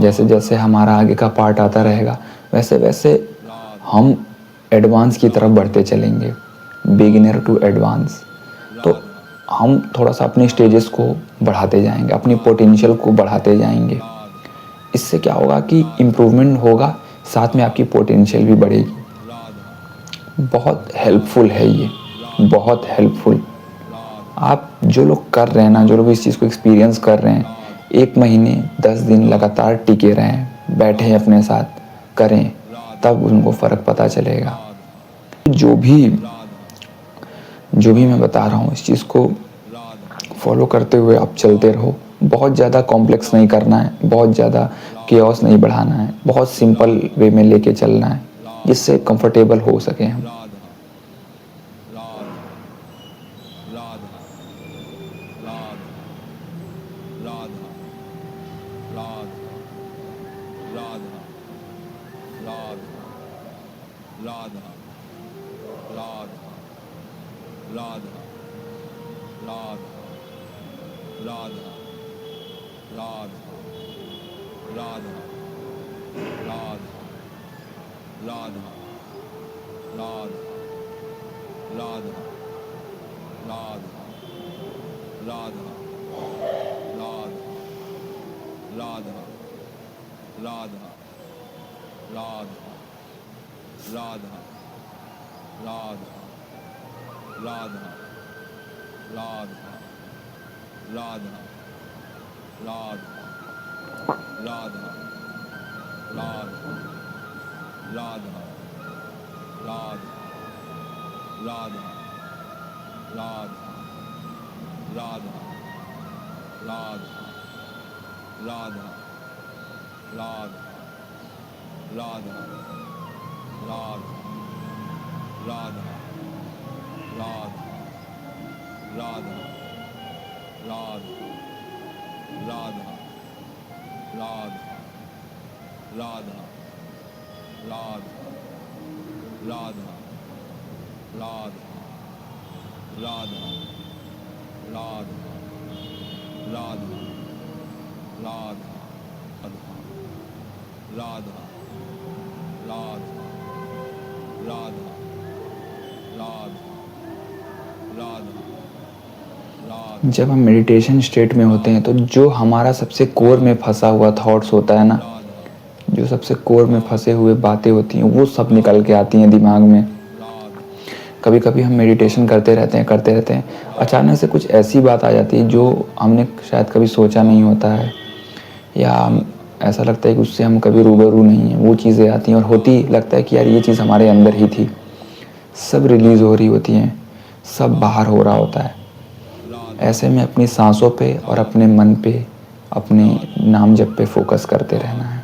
जैसे जैसे हमारा आगे का पार्ट आता रहेगा वैसे वैसे हम एडवांस की तरफ बढ़ते चलेंगे, बिगिनर टू एडवांस। तो हम थोड़ा सा अपने स्टेजेस को बढ़ाते जाएंगे, अपनी पोटेंशियल को बढ़ाते जाएंगे। इससे क्या होगा कि इम्प्रूवमेंट होगा, साथ में आपकी पोटेंशियल भी बढ़ेगी। बहुत हेल्पफुल है ये, बहुत हेल्पफुल। आप जो लोग कर रहे हैं ना, जो लोग इस चीज़ को एक्सपीरियंस कर रहे हैं, 1 महीने 10 दिन लगातार टिके रहें, बैठें अपने साथ करें, तब उनको फ़र्क पता चलेगा। जो भी मैं बता रहा हूँ इस चीज़ को फॉलो करते हुए आप चलते रहो। बहुत ज़्यादा कॉम्प्लेक्स नहीं करना है, बहुत ज़्यादा केओस नहीं बढ़ाना है, बहुत सिंपल वे में लेके चलना है जिससे कंफर्टेबल हो सके हम। जब हम मेडिटेशन स्टेट में होते हैं तो जो हमारा सबसे कोर में फंसा हुआ थॉट्स होता है ना, जो सबसे कोर में फंसे हुए बातें होती हैं वो सब निकल के आती हैं दिमाग में। कभी कभी हम मेडिटेशन करते रहते हैं, अचानक से कुछ ऐसी बात आ जाती है जो हमने शायद कभी सोचा नहीं होता है, या ऐसा लगता है कि उससे हम कभी रूबरू नहीं हैं। वो चीज़ें आती हैं और होती लगता है कि यार ये चीज़ हमारे अंदर ही थी। सब रिलीज़ हो रही होती हैं, सब बाहर हो रहा होता है। ऐसे में अपनी सांसों पे और अपने मन पे, अपने नाम जप पे फोकस करते रहना है।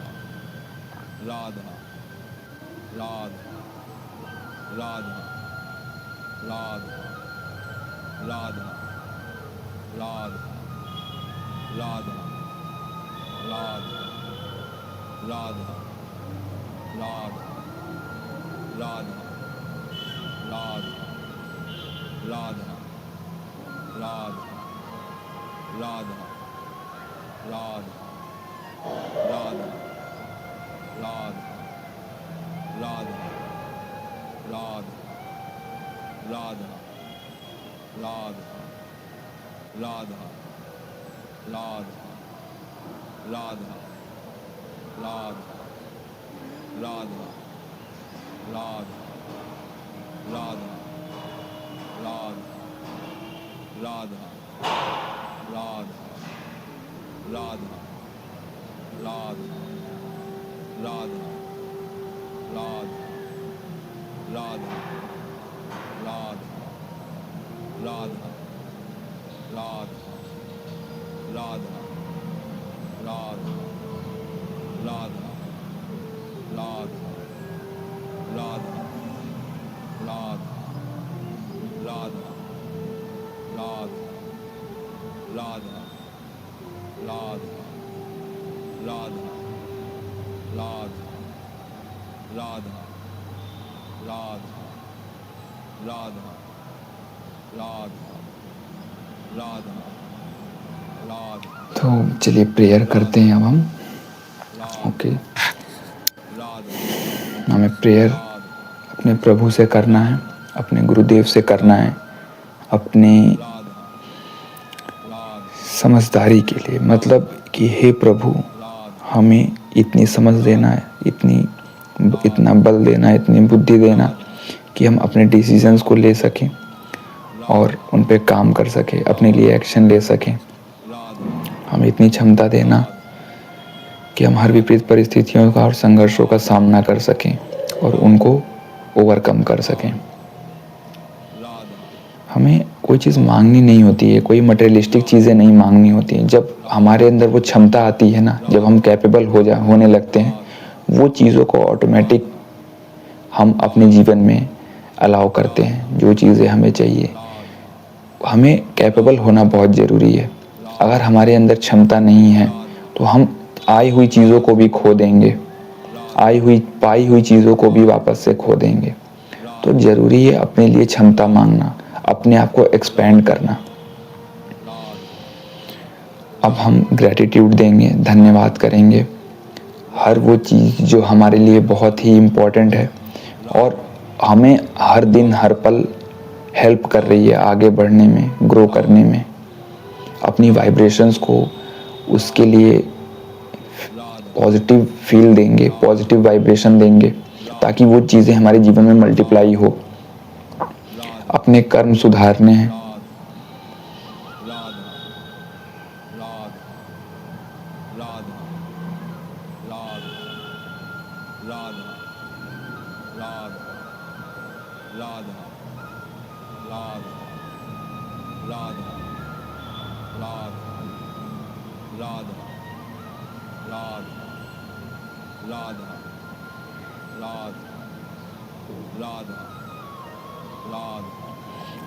तो चलिए प्रेयर करते हैं अब हम। ओके, राधा हमें प्रेयर राधा अपने प्रभु से करना है, अपने गुरुदेव से करना है, अपनी राधा राधा समझदारी के लिए, मतलब कि हे प्रभु राधा हमें इतनी समझ देना है, इतना बल देना है, इतनी बुद्धि देना कि हम अपने डिसीजंस को ले सकें और उन पे काम कर सकें, अपने लिए एक्शन ले सकें। राधा हमें इतनी क्षमता देना कि हम हर विपरीत परिस्थितियों का और संघर्षों का सामना कर सकें और उनको ओवरकम कर सकें। राधा हमें कोई चीज़ मांगनी नहीं होती है, कोई मटेरियलिस्टिक चीज़ें नहीं मांगनी होती हैं। जब हमारे अंदर वो क्षमता आती है ना, जब हम कैपेबल होने लगते हैं, वो चीज़ों को ऑटोमेटिक हम अपने जीवन में अलाउ करते हैं। जो चीज़ें हमें चाहिए, हमें कैपेबल होना बहुत ज़रूरी है। अगर हमारे अंदर क्षमता नहीं है तो हम आई हुई चीज़ों को भी खो देंगे, पाई हुई चीज़ों को भी वापस से खो देंगे। तो ज़रूरी है अपने लिए क्षमता मांगना, अपने आप को एक्सपेंड करना। अब हम ग्रैटिट्यूड देंगे, धन्यवाद करेंगे हर वो चीज़ जो हमारे लिए बहुत ही इम्पोर्टेंट है और हमें हर दिन हर पल हेल्प कर रही है आगे बढ़ने में, ग्रो करने में। अपनी वाइब्रेशंस को उसके लिए पॉजिटिव फील देंगे, पॉजिटिव वाइब्रेशन देंगे ताकि वो चीज़ें हमारे जीवन में मल्टीप्लाई हो। अपने कर्म सुधारने हैं,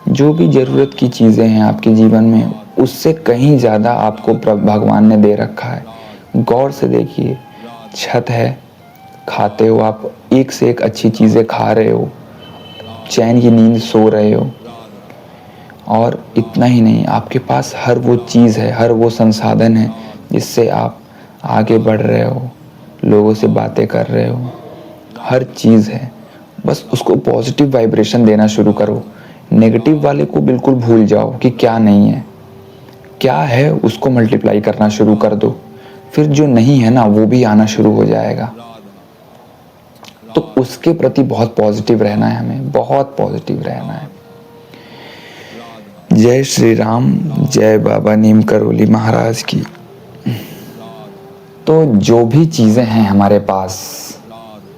जो भी ज़रूरत की चीज़ें हैं आपके जीवन में, उससे कहीं ज़्यादा आपको भगवान ने दे रखा है। गौर से देखिए, छत है, खाते हो आप, एक से एक अच्छी चीज़ें खा रहे हो, चैन की नींद सो रहे हो, और इतना ही नहीं, आपके पास हर वो चीज़ है, हर वो संसाधन है जिससे आप आगे बढ़ रहे हो, लोगों से बातें कर रहे हो, हर चीज़ है। बस उसको पॉजिटिव वाइब्रेशन देना शुरू करो। नेगेटिव वाले को बिल्कुल भूल जाओ कि क्या नहीं है, क्या है उसको मल्टीप्लाई करना शुरू कर दो। फिर जो नहीं है ना, वो भी आना शुरू हो जाएगा। तो उसके प्रति बहुत पॉजिटिव रहना है, हमें बहुत पॉजिटिव रहना है। जय श्री राम, जय बाबा नीम करोली महाराज की। तो जो भी चीज़ें हैं हमारे पास,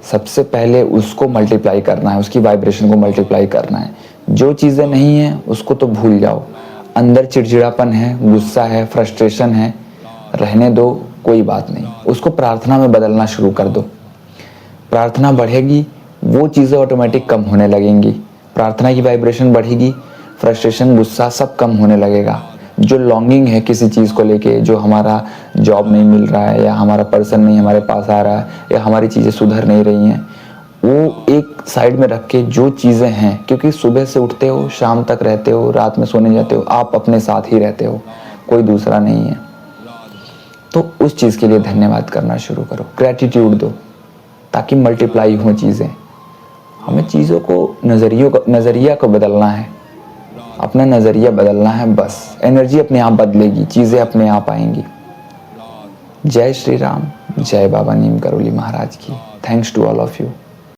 सबसे पहले उसको मल्टीप्लाई करना है, उसकी वाइब्रेशन को मल्टीप्लाई करना है। जो चीज़ें नहीं हैं उसको तो भूल जाओ। अंदर चिड़चिड़ापन है, गुस्सा है, फ्रस्ट्रेशन है, रहने दो, कोई बात नहीं। उसको प्रार्थना में बदलना शुरू कर दो। प्रार्थना बढ़ेगी, वो चीज़ें ऑटोमेटिक कम होने लगेंगी। प्रार्थना की वाइब्रेशन बढ़ेगी, फ्रस्ट्रेशन, गुस्सा सब कम होने लगेगा। जो लॉन्गिंग है किसी चीज़ को लेके, जो हमारा जॉब नहीं मिल रहा है, या हमारा पर्सन नहीं हमारे पास आ रहा है, या हमारी चीज़ें सुधर नहीं रही हैं, वो एक साइड में रख के जो चीज़ें हैं, क्योंकि सुबह से उठते हो, शाम तक रहते हो, रात में सोने जाते हो, आप अपने साथ ही रहते हो, कोई दूसरा नहीं है। तो उस चीज़ के लिए धन्यवाद करना शुरू करो, ग्रैटिट्यूड दो, ताकि मल्टीप्लाई हो चीज़ें। हमें चीज़ों को नज़रिया को बदलना है, अपना नज़रिया बदलना है। बस एनर्जी अपने आप बदलेगी, चीज़ें अपने आप आएंगी। जय श्री राम, जय बाबा नीम करोली महाराज की। Thanks to all of you.